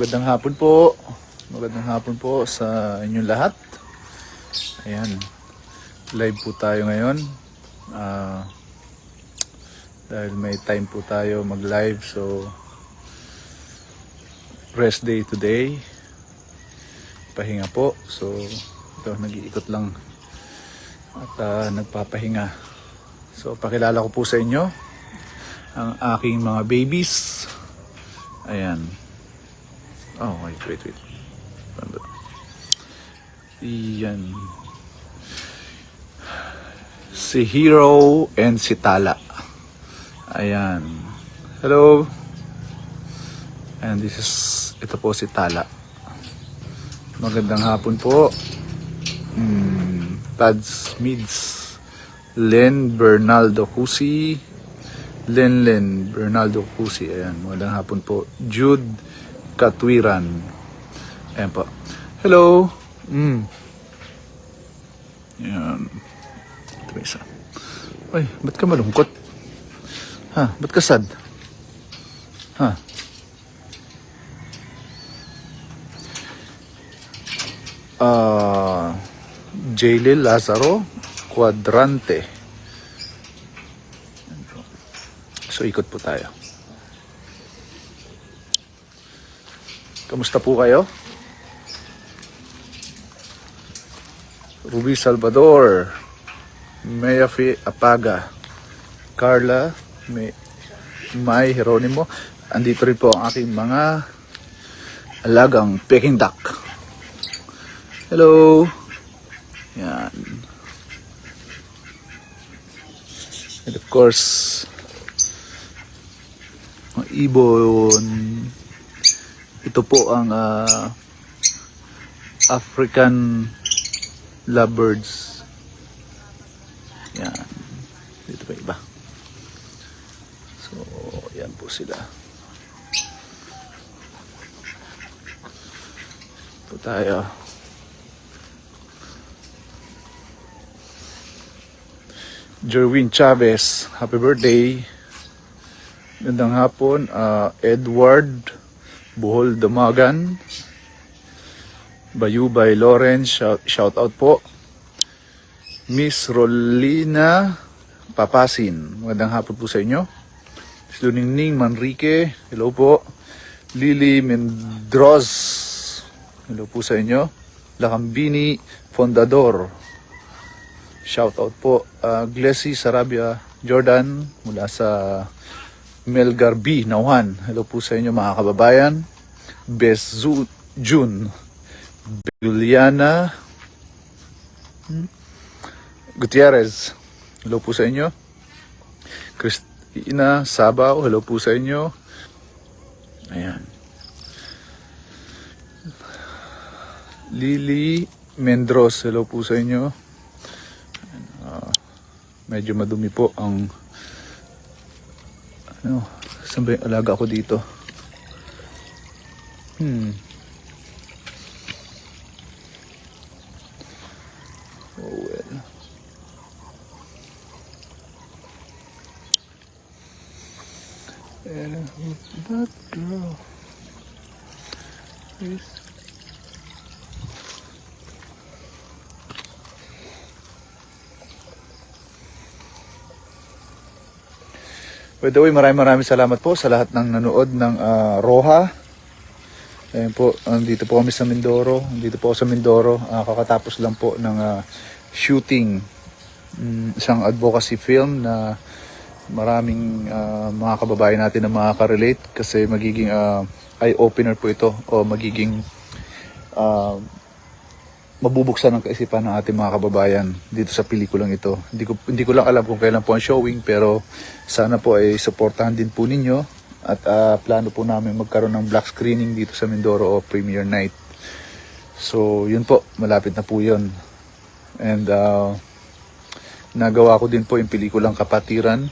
Magandang hapon po. Magandang hapon po sa inyong lahat. Ayan. Live po tayo ngayon. Dahil may time po tayo mag-live. So, rest day today. Pahinga po. So, ito, nag-iikot lang. At nagpapahinga. So, pakilala ko po sa inyo ang aking mga babies. Ayan. Oh, wait. Iyan. Si Hero and si Tala. Ayan. Hello. And ito po si Tala. Magandang hapon po. Tads Mids. Len Bernaldo Cusi. Len Bernaldo Cusi. Ayan. Magandang hapon po. Jude Katwiran. Ayan po. Hello. Ayan. Ito ba isa? Ay, ba't ka malungkot? Ha? Ba't ka sad? Ha? Jaylil Lazaro Quadrante. So, ikot po tayo. Kamusta po kayo? Ruby Salvador, Mayafi Apaga, Carla, May Jeronimo. Andito rin po ang aking mga alagang Peking duck. Hello. Yan. And of course, ang ibon. Ito po ang African lovebirds. Yan. Dito pa iba. So, yan po sila. Ito tayo. Jerwin Chavez, happy birthday. Gandang hapon. Edward Bohol Damagan, Bayubay Lawrence, shout out po. Miss Rolina Papasin, magandang hapon po sa inyo. Miss Luningning Manrique, hello po. Lily Mendroz, hello po sa inyo. Lakambini Fondador, shout out po. Glessy Sarabia Jordan, mula sa Melgar B, Nauhan. Hello po sa inyo mga kababayan. Best June. Juliana Gutierrez. Hello po sa inyo. Christina Sabaw. Hello po sa inyo. Ayan. Lily Mendros. Hello po sa inyo. Medyo madumi po ang saan ba yung alaga ko dito? Oh well. That girl is... By the way, maraming salamat po sa lahat ng nanood ng Roha. Ayun po, dito po kami sa Mindoro. Dito po ako sa Mindoro. Kakatapos lang po ng shooting. Isang advocacy film na maraming mga kababayan natin na makaka-relate kasi magiging eye-opener po ito o magiging mabubuksan ang kaisipan ng ating mga kababayan dito sa pelikulang ito. Hindi ko lang alam kung kailan po ang showing pero sana po ay suportahan din po ninyo at plano po namin magkaroon ng black screening dito sa Mindoro o premiere night. So yun po, malapit na po yun. And nagawa ko din po yung pelikulang Kapatiran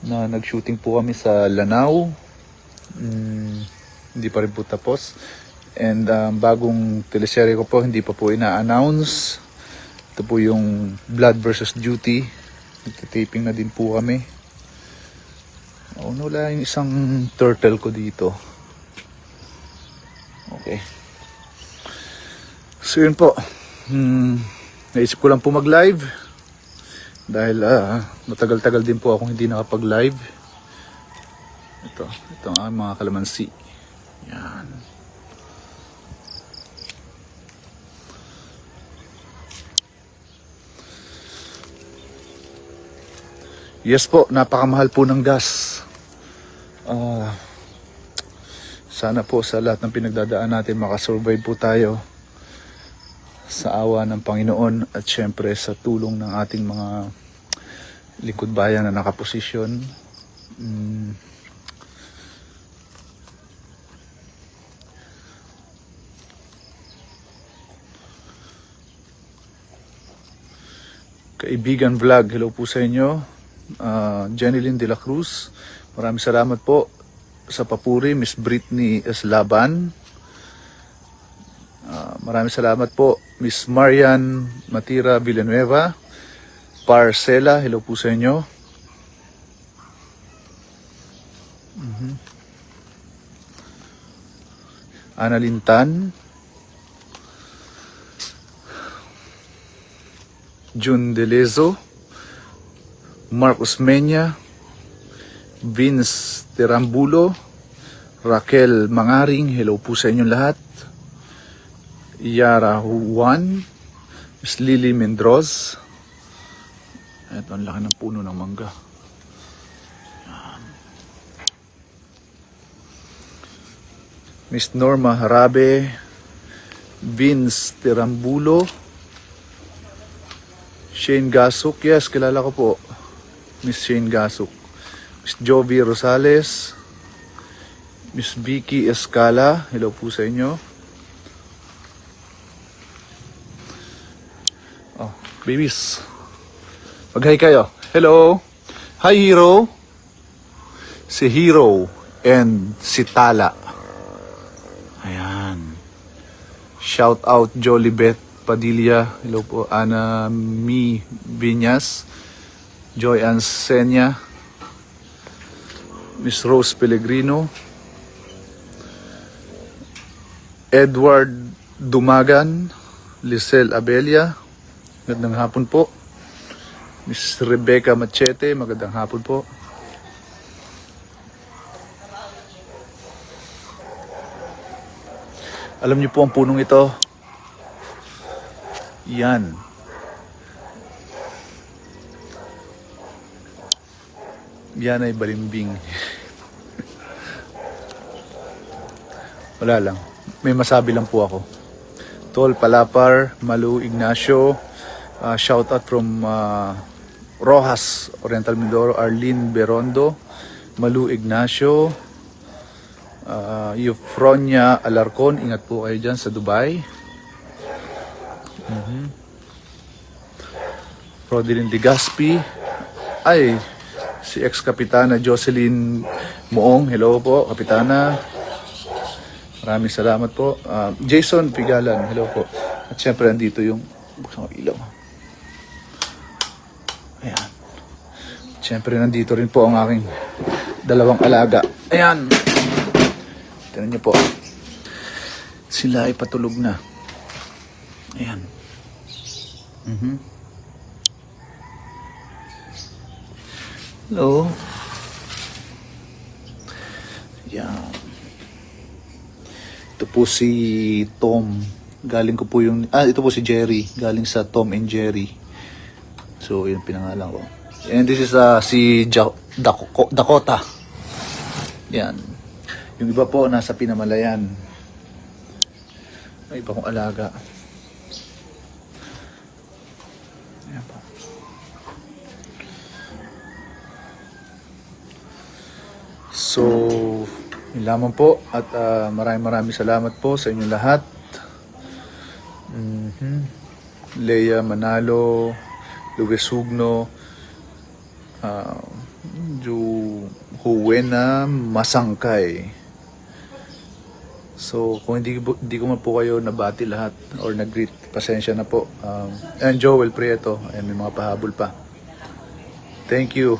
na nag-shooting po kami sa Lanao. Hindi pa rin po tapos. And bagong teleserye ko po, hindi pa po ina-announce. Ito po yung Blood versus Duty. Nagtitaping na din po kami. Wala yung isang turtle ko dito. Okay. So yun po. Naisip ko lang po mag-live. Dahil matagal-tagal din po akong hindi nakapag-live. Ito ang mga kalamansi. Yan. Yes po, napakamahal po ng gas. Sana po sa lahat ng pinagdadaan natin makasurvive po tayo sa awa ng Panginoon at syempre sa tulong ng ating mga lingkod bayan na nakaposisyon. Kaibigan Vlog, hello po sa inyo. Jenilyn de la Cruz, maraming salamat po sa papuri. Miss Britney Eslaban, maraming salamat po. Miss Marian Matira Villanueva Parcela, hello po sa inyo. Ana Lintan, June Delezo, Mark Usmeña, Vince Terambulo, Raquel Mangaring, hello po sa inyong lahat. Yara Juan, Miss Lily Mendroz. Ito, ang laki ng puno ng mangga. Yan. Miss Norma Harabe, Vince Terambulo, Shane Gasuk, yes, kilala ko po. Miss Shane Gasuk, Miss Jovi Rosales, Miss Vicky Escala, hello po sa inyo. Oh, babies. Mag-hi kayo. Hello. Hi, Hero. Si Hero and si Tala. Ayan. Shout out Jolibeth Padilla. Hello po. Ana Mi Viñas. Joy Ansenia, Miss Rose Pellegrino, Edward Dumagan, Lisel Abelia, magandang hapon po. Miss Rebecca Machete, magandang hapon po. Alam niyo po ang punong ito? Yan. Yan ay balimbing. Wala lang. May masabi lang po ako. Tol Palapar, Malu Ignacio, shout out from Rojas, Oriental Mindoro, Arlene Berondo, Malu Ignacio, Eufronia Alarcon, ingat po kayo dyan sa Dubai. Rodilyn De Gaspi, ay, si ex-kapitana Jocelyn Moong, hello po, kapitana. Maraming salamat po. Jason Pigalan, hello po. At syempre, andito yung buksan ko ilaw. Ayan. Syempre, nandito rin po ang aking dalawang alaga. Ayan. Tignan niyo po. Sila ay patulog na. Ayan. Hello. Yan. Ito po si Tom. Galing ko po yung... ito po si Jerry. Galing sa Tom and Jerry. So, yun pinangalan ko. And this is si Dakota. Yan. Yung iba po nasa Pinamalayan. May iba kong alaga. Yan po. So, yun lamang po. At maraming salamat po sa inyong lahat. Leia Manalo, Luis Hugno, Huwena Masangkay. So, kung hindi ko man po kayo nabati lahat or nag-greet, pasensya na po. And Joel Prieto, and may mga pahabol pa. Thank you,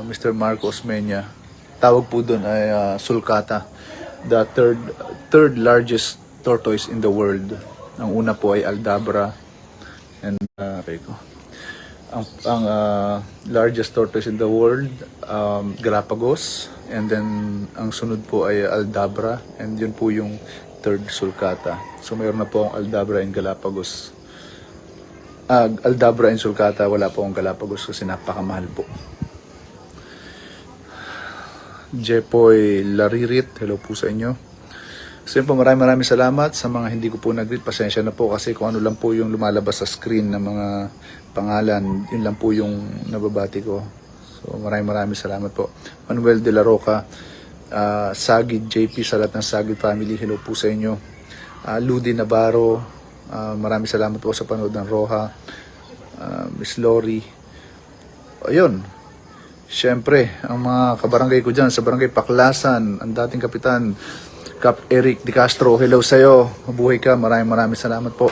Mr. Marcos Menya. Tawag po doon ay sulcata, the third largest tortoise in the world. Ang una po ay Aldabra, and ang largest tortoise in the world, Galapagos, and then ang sunod po ay Aldabra, and yun po yung third sulcata. So mayroon na po ang Aldabra and Galapagos. Aldabra and sulcata, wala po ang Galapagos kasi napakamahal po. Jepoy Laririt, hello po sa inyo. So yun po, maraming salamat sa mga hindi ko po nag-greet. Pasensya na po kasi kung ano lang po yung lumalabas sa screen ng mga pangalan, yun lang po yung nababati ko. So maraming salamat po. Manuel de la Roca, Sagid JP, sa lahat ng Sagid family, hello po sa inyo. Ludi Navarro, maraming salamat po sa panood ng Roha. Miss Lori. Ayun. Siyempre, ang mga kabarangay ko dyan sa Barangay Paklasan, ang dating kapitan, Cap Eric Di Castro, hello sa'yo. Mabuhay ka. Maraming salamat po.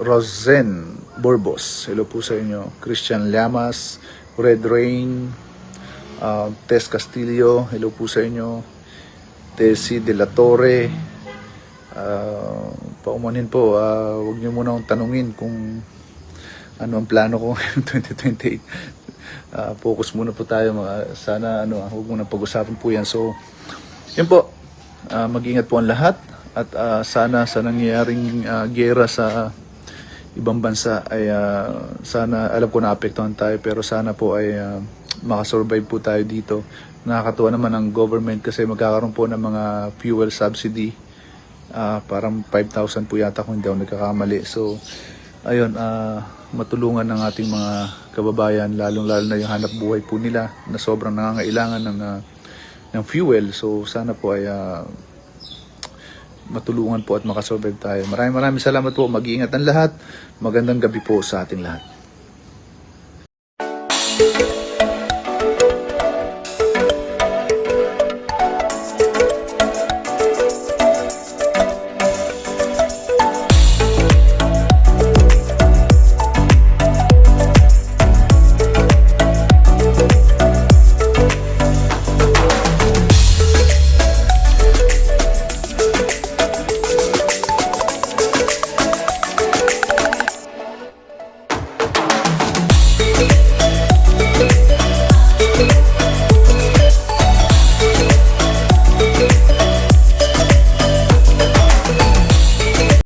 Rosen Borbos, hello po sa inyo. Christian Llamas, Red Rain, Tess Castillo, hello po sa inyo. Tessie De La Torre, paumanin po, huwag niyo muna akong tanungin kung ano ang plano ko ngayong 2028. Focus muna po tayo. Sana huwag muna pag-usapan po yan. So, yun po. Mag-ingat po ang lahat. At sana sa nangyayaring gera sa ibang bansa ay sana, alam ko naapektuhan tayo, pero sana po ay makasurvive po tayo dito. Nakakatuwa naman ang government kasi magkakaroon po ng mga fuel subsidy. Parang 5,000 po yata kung hindi ako nagkakamali. So, ayun, matulungan ng ating mga kababayan, lalong-lalo na yung hanap buhay po nila na sobrang nangangailangan ng fuel. So sana po ay matulungan po at makasurvive tayo. Maraming salamat po. Mag-iingat ang lahat. Magandang gabi po sa ating lahat.